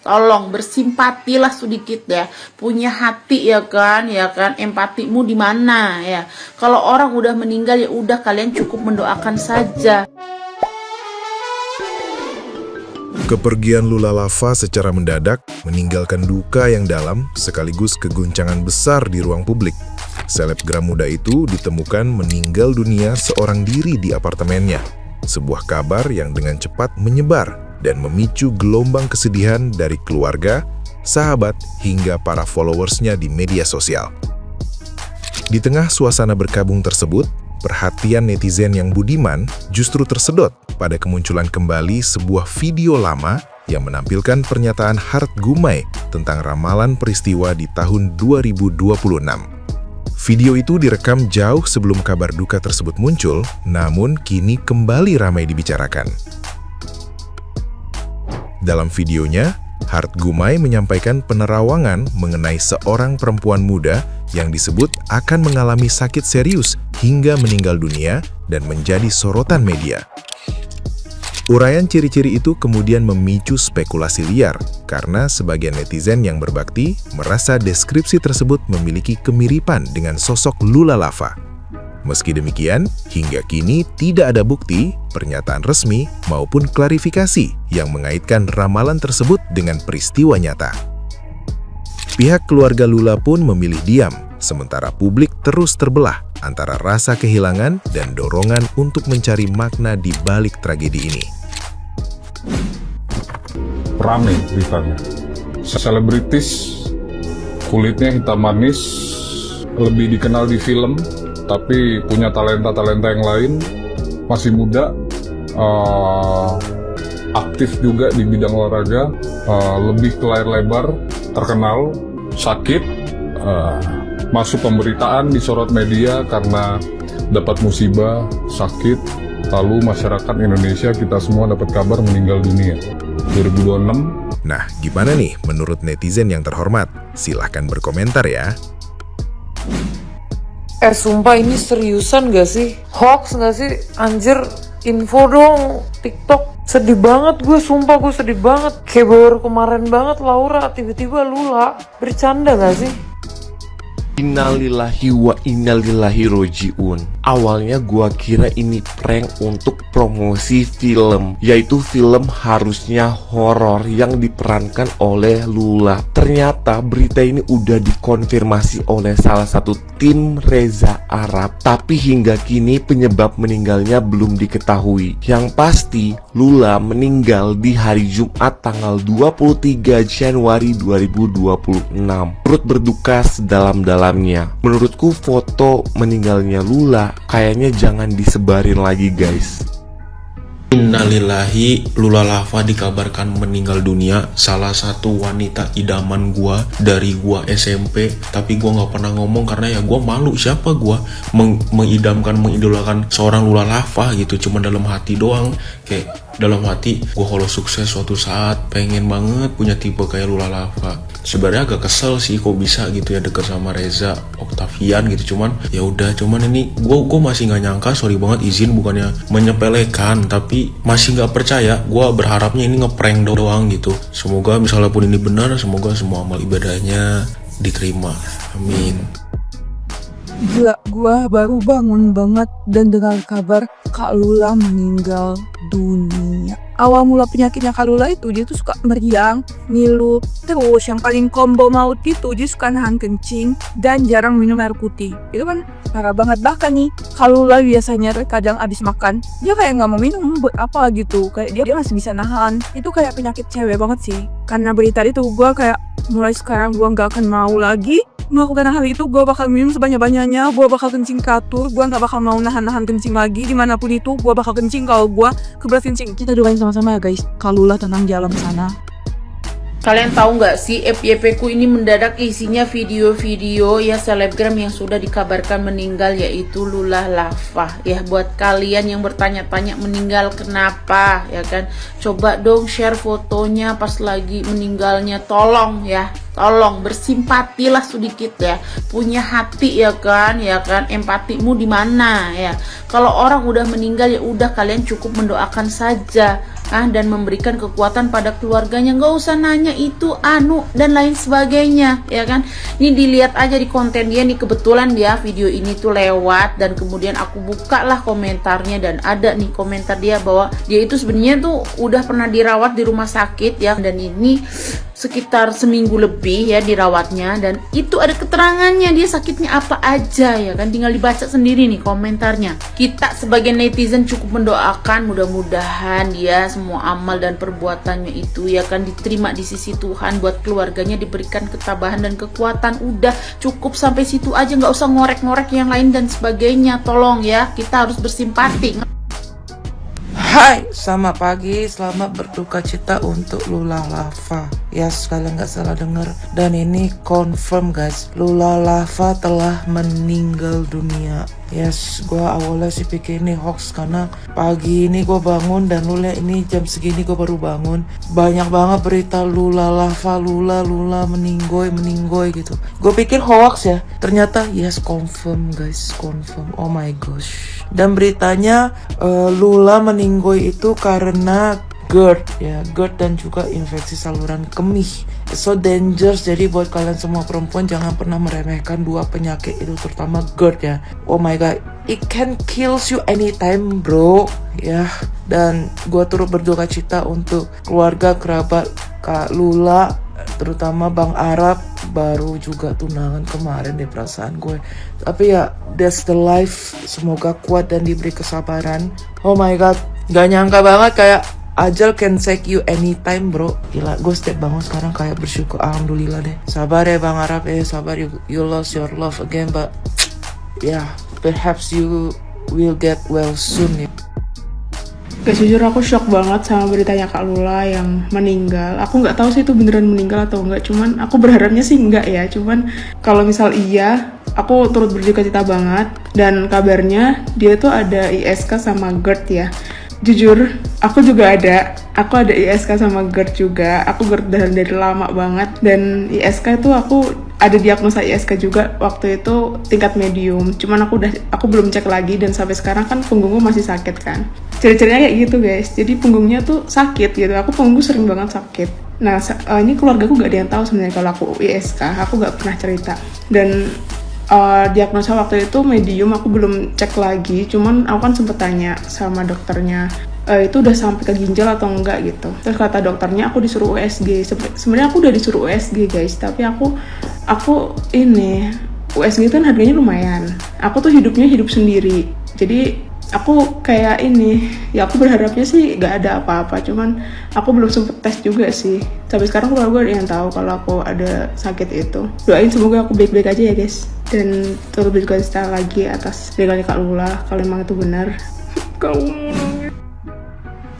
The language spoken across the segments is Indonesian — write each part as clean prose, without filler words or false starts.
tolong bersimpatilah sedikit ya, punya hati ya kan, empatimu di mana ya. Kalau orang udah meninggal ya udah, kalian cukup mendoakan saja. Kepergian Lula Lava secara mendadak meninggalkan duka yang dalam sekaligus keguncangan besar di ruang publik. Selebgram muda itu ditemukan meninggal dunia seorang diri di apartemennya. Sebuah kabar yang dengan cepat menyebar dan memicu gelombang kesedihan dari keluarga, sahabat, hingga para followersnya di media sosial. Di tengah suasana berkabung tersebut, perhatian netizen yang budiman justru tersedot pada kemunculan kembali sebuah video lama yang menampilkan pernyataan Hart Gumai tentang ramalan peristiwa di tahun 2026. Video itu direkam jauh sebelum kabar duka tersebut muncul, namun kini kembali ramai dibicarakan. Dalam videonya, Hart Gumai menyampaikan penerawangan mengenai seorang perempuan muda yang disebut akan mengalami sakit serius hingga meninggal dunia dan menjadi sorotan media. Uraian ciri-ciri itu kemudian memicu spekulasi liar karena sebagian netizen yang berbakti merasa deskripsi tersebut memiliki kemiripan dengan sosok Lula Lava. Meski demikian, hingga kini tidak ada bukti, pernyataan resmi, maupun klarifikasi yang mengaitkan ramalan tersebut dengan peristiwa nyata. Pihak keluarga Lula pun memilih diam, sementara publik terus terbelah antara rasa kehilangan dan dorongan untuk mencari makna di balik tragedi ini. Rame beritanya. Selebritis, kulitnya hitam manis, lebih dikenal di film, tapi punya talenta-talenta yang lain, masih muda, aktif juga di bidang olahraga, lebih ke layar lebar, terkenal, sakit, masuk pemberitaan, disorot media karena dapat musibah, sakit, lalu masyarakat Indonesia kita semua dapat kabar meninggal dunia 2026. Nah, gimana nih menurut netizen yang terhormat? Silahkan berkomentar ya. Sumpah ini seriusan gak sih? Hoax gak sih? Anjir, info dong, TikTok. Sedih banget gue, sumpah gue sedih banget. Kayak baru kemarin banget Laura, tiba-tiba Lula. Bercanda gak sih? Innalillahi wa innalillahi roji'un. Awalnya gua kira ini prank untuk promosi film, yaitu film harusnya horor yang diperankan oleh Lula. Ternyata berita ini udah dikonfirmasi oleh salah satu tim Reza Arab, tapi hingga kini penyebab meninggalnya belum diketahui. Yang pasti Lula meninggal di hari Jumat tanggal 23 Januari 2026. Turut berduka sedalam-dalamnya. Menurutku foto meninggalnya Lula kayaknya jangan disebarin lagi guys. Innalillahi, Lula Lava dikabarkan meninggal dunia. Salah satu wanita idaman gua dari gua SMP, tapi gua nggak pernah ngomong karena ya gua malu. Siapa gua mengidolakan seorang Lula Lava gitu, cuma dalam hati doang. Kayak dalam hati gua kalau sukses suatu saat pengen banget punya tipe kayak Lula Lava. Sebenarnya agak kesel sih kok bisa gitu ya deket sama Reza Octavian gitu, cuman ya udah, cuman ini gue masih nggak nyangka, sorry banget, izin bukannya menyepelekan, tapi masih nggak percaya. Gue berharapnya ini ngeprank doang gitu. Semoga misalnya pun ini benar, semoga semua amal ibadahnya diterima, amin. Gila, gue baru bangun banget dan dengar kabar Kak Lula meninggal dunia. Awal mula penyakitnya Kak Lula itu, dia tuh suka meriang, ngilu, terus yang paling combo maut itu dia suka nahan kencing dan jarang minum air putih. Itu kan parah banget. Bahkan nih Kak Lula biasanya kadang abis makan dia kayak nggak mau minum, buat apa gitu, kayak dia masih bisa nahan. Itu kayak penyakit cewek banget sih. Karena berita itu gue kayak mulai sekarang gue nggak akan mau lagi melakukan hal itu. Gue bakal minum sebanyak-banyaknya, gue bakal kencing teratur, gue gak bakal mau nahan-nahan kencing lagi. Dimanapun itu gue bakal kencing kalau gue keberat kencing. Kita doain sama-sama ya guys, Kak Lula tenang di alam sana. Kalian tahu nggak sih, FYP ku ini mendadak isinya video-video ya selebgram yang sudah dikabarkan meninggal, yaitu Lula Lava. Ya buat kalian yang bertanya-tanya meninggal kenapa ya kan, coba dong share fotonya pas lagi meninggalnya, tolong ya. Tolong bersimpatilah sedikit ya, punya hati ya kan, empatimu di mana ya. Kalau orang udah meninggal ya udah, kalian cukup mendoakan saja. dan memberikan kekuatan pada keluarganya. Nggak usah nanya itu dan lain sebagainya, ya kan. Ini dilihat aja di konten dia nih, kebetulan dia video ini tuh lewat dan kemudian aku buka lah komentarnya dan ada nih komentar dia bahwa dia itu sebenarnya tuh udah pernah dirawat di rumah sakit ya, dan ini sekitar seminggu lebih ya dirawatnya, dan itu ada keterangannya dia sakitnya apa aja, ya kan, tinggal dibaca sendiri nih komentarnya. Kita sebagai netizen cukup mendoakan mudah-mudahan dia semua amal dan perbuatannya itu ya kan diterima di sisi Tuhan, buat keluarganya diberikan ketabahan dan kekuatan. Udah cukup sampai situ aja, nggak usah ngorek-ngorek yang lain dan sebagainya. Tolong ya, kita harus bersimpati. Hai, selamat pagi, selamat berduka cita untuk Lula Lava. Yes, kalian nggak salah dengar. Dan ini confirm guys, Lula Lava telah meninggal dunia. Yes, gue awalnya sih pikir ini hoax karena pagi ini gue bangun dan lu lihat ini jam segini gue baru bangun. Banyak banget berita Lula Lava, Lula meninggoy gitu. Gue pikir hoax ya, ternyata yes, confirm guys, confirm. Oh my gosh. Dan beritanya Lula meninggoy itu karena GERD ya, GERD dan juga infeksi saluran kemih. So dangerous, jadi buat kalian semua perempuan jangan pernah meremehkan dua penyakit itu, terutama GERD ya. Oh my god, it can kills you anytime bro ya. Dan gua turut berduka cita untuk keluarga kerabat Kak Lula, terutama Bang Arab, baru juga tunangan kemarin deh perasaan gue. Tapi ya that's the life, semoga kuat dan diberi kesabaran. Oh my god, gak nyangka banget kayak ajal can take you anytime bro. Gila, gue setiap bangun sekarang kayak bersyukur, alhamdulillah deh. Sabar ya Bang Arab, sabar, you lost your love again, but yeah, perhaps you will get well soon ya. Guys, jujur aku shock banget sama beritanya Kak Lula yang meninggal. Aku nggak tahu sih itu beneran meninggal atau enggak, cuman aku berharapnya sih enggak ya. Cuman kalau misal iya, aku turut berduka cita banget. Dan kabarnya dia tuh ada ISK sama GERD ya. Jujur, aku ada ISK sama GERD juga. Aku GERD dari lama banget, dan ISK itu aku ada diagnosa ISK juga waktu itu tingkat medium. Cuman aku belum cek lagi, dan sampai sekarang kan punggungku masih sakit kan. Ciri-cirinya kayak gitu guys. Jadi punggungnya tuh sakit gitu. Aku punggungku sering banget sakit. Nah, ini keluargaku gak ada yang tahu sebenarnya kalau aku ISK. Aku gak pernah cerita. Dan diagnosa waktu itu medium, aku belum cek lagi. Cuman aku kan sempet tanya sama dokternya, itu udah sampai ke ginjal atau enggak gitu. Terus kata dokternya aku disuruh USG. Sebenarnya aku udah disuruh USG guys, tapi aku ini USG kan harganya lumayan. Aku tuh hidupnya hidup sendiri. Jadi aku kayak ini, ya aku berharapnya sih gak ada apa-apa. Cuman aku belum sempet tes juga sih. Sampai sekarang keluarga ada yang tahu kalau aku ada sakit itu. Doain semoga aku baik-baik aja ya guys. Dan turut berduka cita lagi atas meninggalnya Kak Lula, kalau emang itu benar.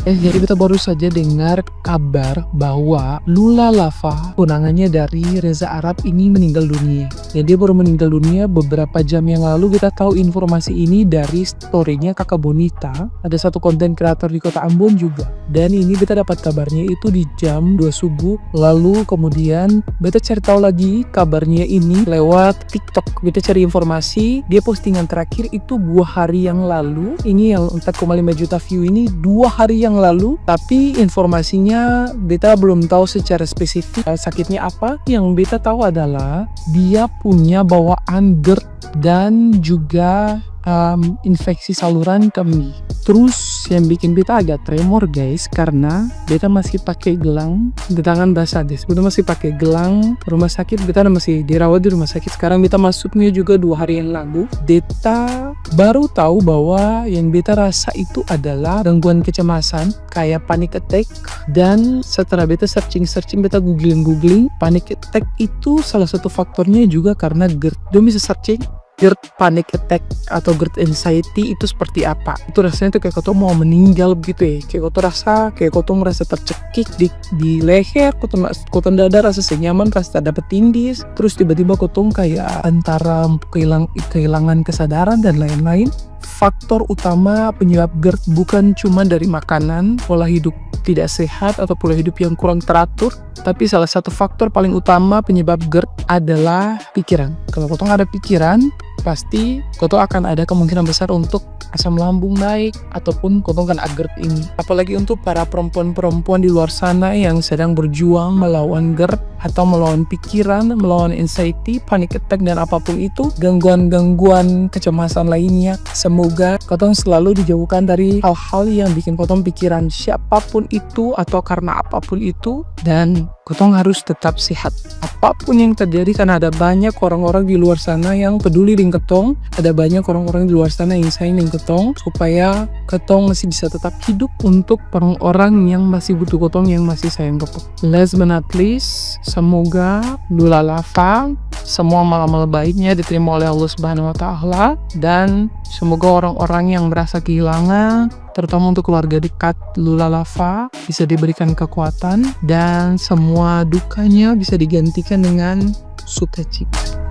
Jadi kita baru saja dengar kabar bahwa Lula Lava, tunangannya dari Reza Arab ini meninggal dunia. Ya, dia baru meninggal dunia beberapa jam yang lalu. Kita tahu informasi ini dari story-nya Kakak Bonita. Ada satu konten kreator di kota Ambon juga. Dan ini beta dapat kabarnya itu di jam 2 subuh. Lalu kemudian beta cari tahu lagi kabarnya ini lewat TikTok. Beta cari informasi, dia postingan terakhir itu 2 hari yang lalu. Ini yang 4,5 juta view ini 2 hari yang lalu, tapi informasinya beta belum tahu secara spesifik sakitnya apa. Yang beta tahu adalah dia punya bawaan GERD dan juga infeksi saluran kemih. Terus yang bikin beta agak tremor guys, karena beta masih pakai gelang di tangan basah des. Beta masih pakai gelang rumah sakit, beta masih dirawat di rumah sakit. Sekarang beta masuknya juga 2 hari yang lalu. Beta baru tahu bahwa yang beta rasa itu adalah gangguan kecemasan kayak panic attack. Dan setelah beta searching, beta googling, panic attack itu salah satu faktornya juga karena GERD. Dia bisa searching GERD panic attack atau GERD anxiety itu seperti apa. Itu rasanya tuh kayak kau mau meninggal gitu ya. Kayak kau merasa tercekik di leher, kau dada rasa senyaman, rasa dapat tindis. Terus tiba-tiba kau kayak antara kehilangan kesadaran dan lain-lain. Faktor utama penyebab GERD bukan cuma dari makanan, pola hidup tidak sehat atau pola hidup yang kurang teratur, tapi salah satu faktor paling utama penyebab GERD adalah pikiran. Kalau kau ada pikiran, pasti kotong akan ada kemungkinan besar untuk asam lambung naik ataupun kotong kan GERD ini. Apalagi untuk para perempuan-perempuan di luar sana yang sedang berjuang melawan GERD atau melawan pikiran, melawan anxiety, panic attack dan apapun itu, gangguan-gangguan kecemasan lainnya. Semoga kotong selalu dijauhkan dari hal-hal yang bikin kotong pikiran siapapun itu atau karena apapun itu, dan kotong harus tetap sehat apapun yang terjadi, karena ada banyak orang-orang di luar sana yang peduli dengan ketong, ada banyak orang-orang di luar sana yang sayang dengan ketong, supaya ketong masih bisa tetap hidup untuk orang-orang yang masih butuh ketong, yang masih sayang ketong. Last but not least, semoga Lula Lava semua amal-amal baiknya diterima oleh Allah Subhanahu wa Ta'ala, dan semoga orang-orang yang merasa kehilangan, terutama untuk keluarga dekat Lula Lava, bisa diberikan kekuatan dan semua dukanya bisa digantikan dengan sukacita.